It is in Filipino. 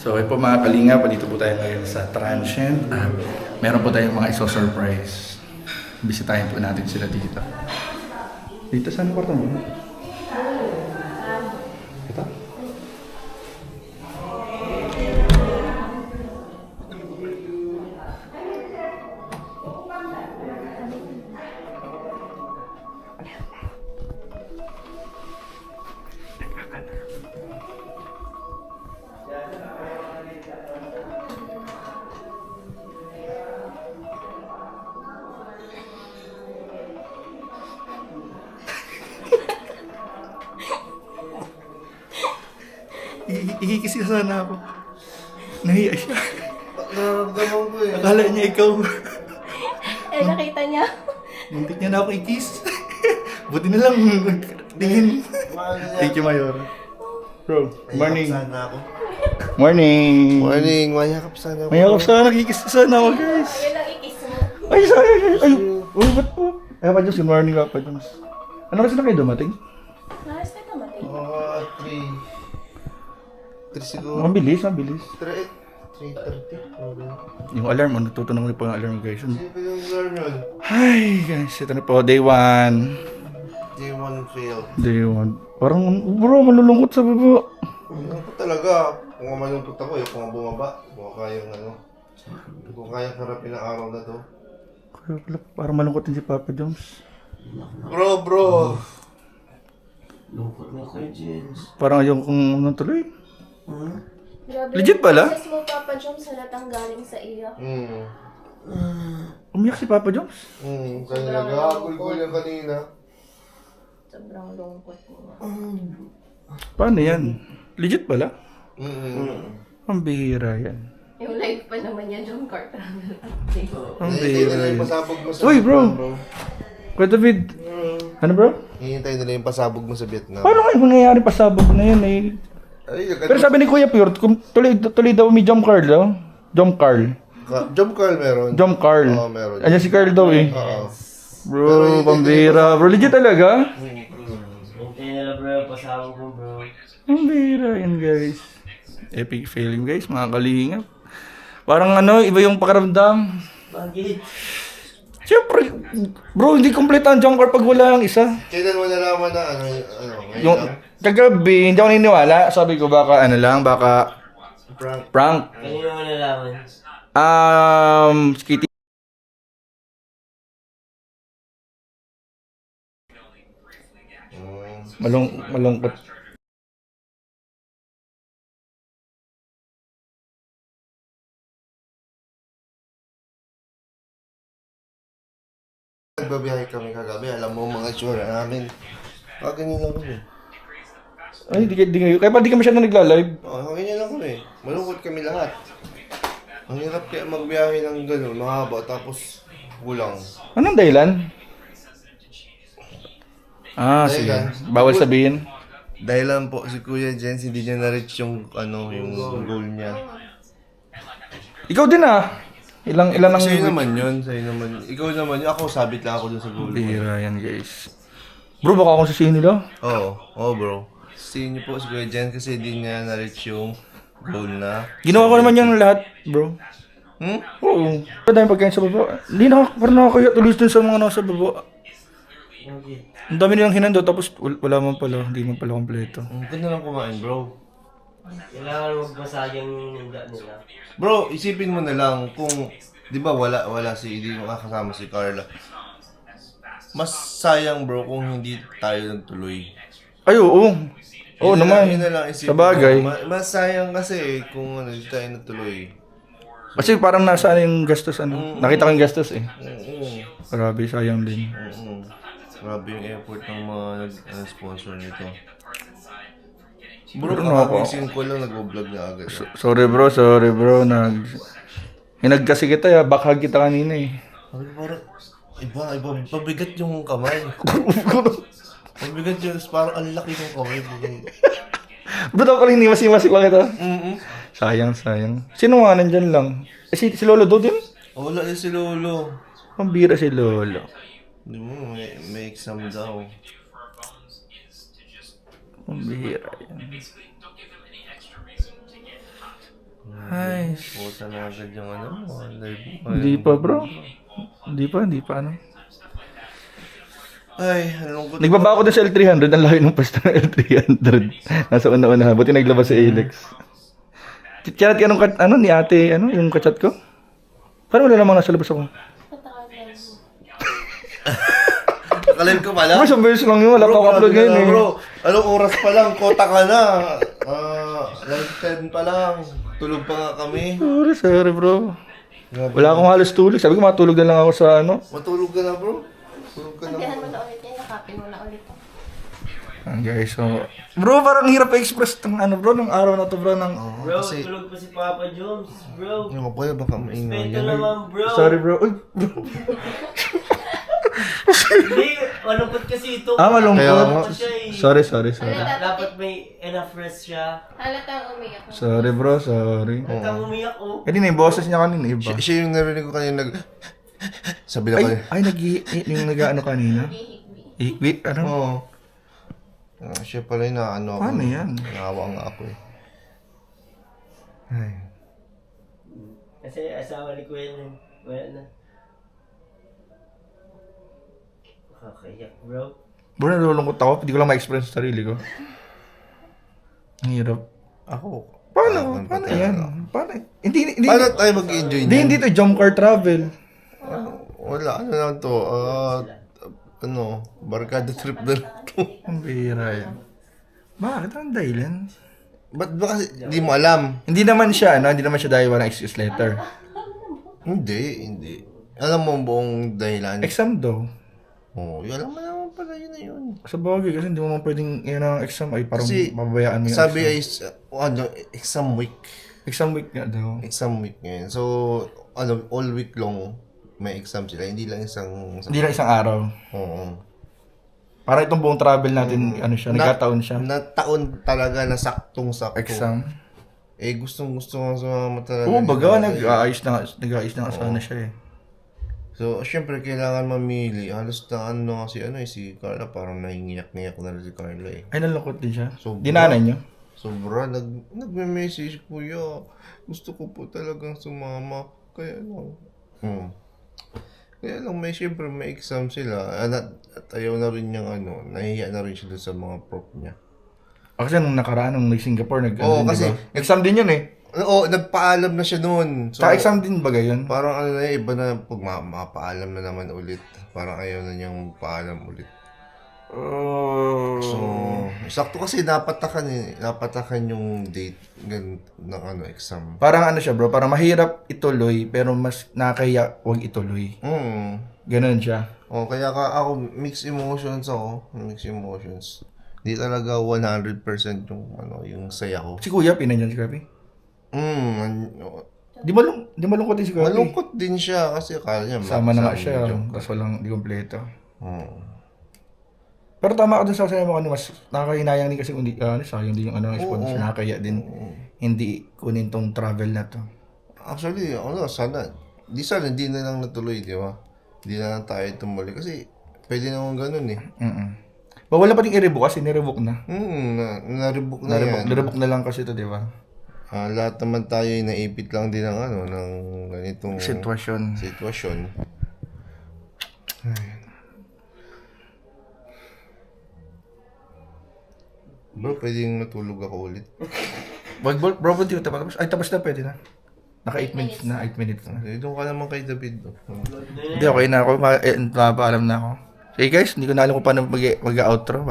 So, ito po mga kalinga, dito po tayo ngayon sa Transient. Meron po tayong mga iso-surprise. Bisitahin po natin sila dito. Dito, saan kwarto mo? Ito? Ikikisi sana ako. Nahiya siya. Nararamdaman ko eh. Akala niya ikaw. Nakita niya. Muntik niya na ako i-kiss. Buti na lang. Tingin. Thank you, Mayor. Bro, morning. Sana ako. Morning. Morning, mayakap sana ako. Mayakap sana, nakikis sana ako, guys. Yun ang ikis mo. Ay, ay. Uy, ba't po? Ay, Papa Jones, good morning, Papa Jones. Ano kasi na kayo dumating? Lakas na tumating. Mga 3 siguro. Mabilis. 3:30. Yung alarm, natutunan mo po yung alarm, guys. Sino pa yung alarm yun? Hi, guys. Ito na po, day 1. Day 1 failed. Day 1. Parang, bro, malulungkot sa baba. Ano po talaga? Kung malungkot ako eh, kung bumaba. Kung kayang kung kayang harapin ang araw na to. Kaya pala, parang malungkot din si Papa Jones. Bro! Lungkot na kayo, Jens. Parang ayaw kong natuloy. Grabe Legit yung pala? process mo, Papa Joms, halatang galing sa iyo. Umiyak si Papa Jones. Kaya nag-aagul-gul yan kanina. Sobrang lungkot mo. Paano yan? Legit pala? Ang bihira yan. Yung live pa naman yan, John Carter. Ang Hihintay bihira nila yan. yung pasabog mo sa Uy, bro. Vietnam, Kuya David. Ano, bro? Hihintay nila yung pasabog mo sa Vietnam. Paano kayo mangyayari pasabog na yan eh? Ay, Pero sabi ni Kuya Pure, tuloy daw may Jom Carl daw. Jom Carl. Jump Carl meron. Jom Carl. Oo, meron. Ayan si Carl daw eh. Oo. Bro, pambira. Bro, legit talaga? Hintay nila bro, pasabog mo bro. Ang bihira yan, guys. Epic failing, guys. Mga kalingap. Parang iba yung pakiramdam. Bakit? Siyempre, bro, hindi kompleto ang Jom Carl pag wala ang isa. Kailan mo nalaman na ngayon Yung lang? kagabi, hindi ako naniniwala. Sabi ko baka baka Prank. prank. Kanina mo nalaman? Skitty. Malungkot. Nagbabiyahe kami kagabi, alam mo mga itsura namin. Ganyan lang kami. Ay, di kayo. Kaya pa di ka masyadong nagla-live. Ganyan lang kami. Malungkot kami lahat. Ang hirap kaya magbiyahe ng gano'n, mahaba, tapos kulang. Anong dahilan? Sige. Dahilan? Bawal sabihin. Dahil lang po si Kuya Jens, hindi niya na-reach yung goal niya. Ikaw din Ilan ang... Sa'yo naman yun, sa'yo naman. Ikaw naman yun, ako sabit lang ako dun sa goal mo. Bihira yan, guys. Bro, baka akong sisihin nila. Oo, bro. Sa'yo niyo po si Kuya Jens kasi hindi niya na-reach yung goal na. Ginawa ko naman yung lahat, bro. Oo. Ang dami pagkain sa baba. Parang nakakaya tuloy dun sa mga nasa baba. Bakit? Ang dami nilang hinando, tapos wala man pala. Hindi man pala kompleto. Ganda lang kumain, bro. Kailangan magbasagyan yung ninda nila. Bro, isipin mo na lang kung, di ba wala si, hindi makakasama si Carla. Mas sayang bro kung hindi tayo nagtuloy. Ay, oo. Oo naman. Yun na lang isipin Sa bagay. mo. Mas sayang kasi kung hindi tayo natuloy. Kasi parang nasa yung gastos, Nakita ko yung gastos eh. Grabe, sayang din. Grabe yung effort ng mga sponsor nito. Bro, Ano ako? kakagising ko lang nag-vlog na agad. Sorry bro. Hinag kasi kita, bakhag kita kanina eh. Sabi ko parang, iba, pabigat yung kamay. Pabigat yun, parang ang laki ng kamay. Ba't ako pala hinimas-himas ko kita? Sayang. Sino nga nandyan lang? Si Lolo daw din? Wala din si Lolo. Pambira si Lolo. Hindi mo, may exam daw. Pambira yan. Nice. Puta na agad yung ano mo. Live mo. Hindi pa bro. Hindi pa ano. Ay, halungkot. Nagbaba ako dun sa L300, ang layo ng pwesto ng L300. Nasa una-una, buti naglabas si Alex. Chat ka nung ni ate, yung kachat ko? Parang wala namang nasa labas ako. Nakalive ka pala? Bro, isang beses lang yun, wala pa ako upload ngayon eh. Bro, anong oras pa lang? Kota ka na. Like 10 pa lang. Tulog pa nga kami. Sorry bro. Wala akong halos tulog. Sabi ko matulog na lang ako sa Matulog ka na bro. Tulog ka na. Pagdahan mo na ulit yan, nakapin mo na ulit. Guys, so... Bro, parang hirap i-express ng bro, ng araw na to bro, ng... Bro, Kasi, tulog pa si Papa Jones, bro. yung pwede baka maingay Respeto yan. naman, bro. Sorry bro. Uy, bro. Hindi, malungkot kasi ito. Malungkot. Kaya nga. Malungkot siya eh. Sorry. Dapat may enough rest siya. Halatang umiyak. Sorry bro, sorry. Hanggang umiyak, oh. Eh di na yung boses niya kanina, iba. Siya yung narinig ko kanina sabi na kanina. Yung nag-ano kanina? Hihikbi. Hikbi, ano? Oo. Siya pala yung naano ako. Paano yan? Naawa nga ako eh. Ay. Kasi asawa ni Kuya nun. Wala na. Nakakayak, bro. Bro, nalulungkot ako. Hindi ko lang ma-express sa sarili ko. Ang hirap. Ako. Paano yan? Paano? Hindi. Paano tayo mag-enjoy niyan? Hindi to jump car travel. Wala, ano lang to. Barkada trip na lang to. Ang bihira yan. Bakit? Ang dahilan? Ba't ba kasi, di mo alam? Hindi naman siya dahil walang excuse letter. Hindi. Alam mo ang buong dahilan? Exam daw. Oo, alam mo naman pala yun na yun. Sa bagay kasi hindi mo man pwedeng yan ang exam ay parang Kasi, mababayaan mo yung sabi exam. ay, exam week. Exam week nga daw. Exam week ngayon. So, all week long, may exam sila. Hindi lang isang Hindi lang isang araw. Oo. Para itong buong travel natin, nagkataon siya. Na taon talaga na saktong-sakto. Exam. Eh, gustong-gusto nga sumama talaga. Oo, ni baga, Carla. nag-aayos na nga sana siya eh. So, syempre, kailangan mamili. Halos na si Carla, parang nahingiyak-ngiyak na rin si Carla eh. Ay, nalungkot din siya. Sobra. Dinanay niyo? Sobra, nagme-message, kuya. Gusto ko po talagang sumama. Kaya lang. Kaya lang, syempre, may exam sila. At ayaw na rin niyang nahihiya na rin siya doon sa mga prof niya. Kasi nung nakaraan, nung Singapore, Oo, kasi- exam din yun eh. Oo, nagpaalam na siya noon. So, Exam din ba yun? parang iba na pag mapaalam na naman ulit. Parang ayaw na niyang paalam ulit. So, sakto kasi napatakan yung date ng exam. Parang siya bro, parang mahirap ituloy, pero mas nakakaya wag ituloy. Ganon siya. Kaya ako, mixed emotions. Di talaga 100% yung saya ko. Si Kuya, pinanyan si Kapi. Di malungkot din si Kapi. Malungkot din siya kasi akala niya Sama na nga siya, joke. tapos walang di kompleto. Oo. Pero tama ka dun sa sabi mo mas nakakahinayang din kasi hindi, sayang din yung sponsor, nakakaya din hindi kunin tong travel na to. Actually, sana hindi na lang natuloy, di ba? Hindi na lang tayo tumuli kasi pwede naman ganun eh. Wala pa din i-revoke kasi ni-revoke na. Na-rebook na yan. Ni-revoke na lang kasi to, di ba? Lahat naman tayo ay naipit lang din ng ng ganitong Sitwasyon. Ay. Bro, pwedeng matulog ako ulit. Bro, hindi ko tapos. Ay, tapos na, pwede na. Naka 8 minutes na, 8 minutes na. Doon ka naman kay David. Hindi, okay na ako. Napapaalam na ako. Okay guys, hindi ko na alam kung paano mag-outro.